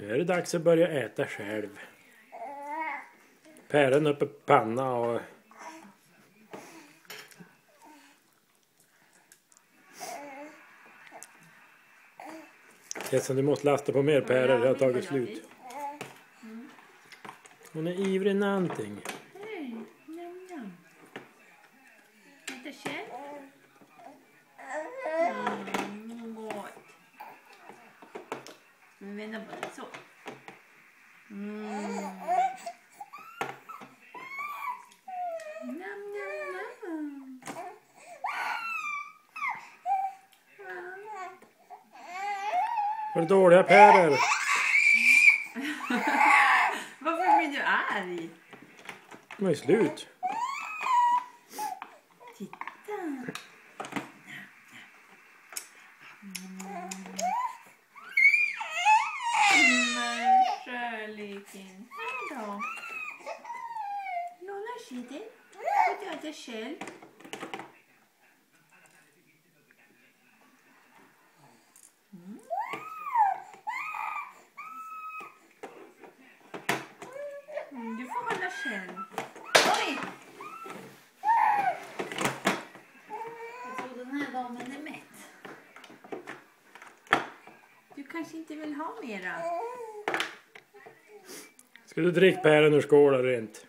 Nu är det dags att börja äta själv. Päron uppe på panna och... Det är som du måste lasta på mer päror, det har tagit slut. Hon är ivrig någonting. Hej, njam. Lite Kjell. Gott. Men vända på det så. Njam, njam, njam. Har du dåliga päror? Varför blir du arg? De är slut. Titta. Men kärleken. Här då. Låna skiten. Och jag äter själv. Du får hålla själv. Oj! Jag tror den här damen är mätt. Du kanske inte vill ha mera. Ska du dricka päron ur skålen rent?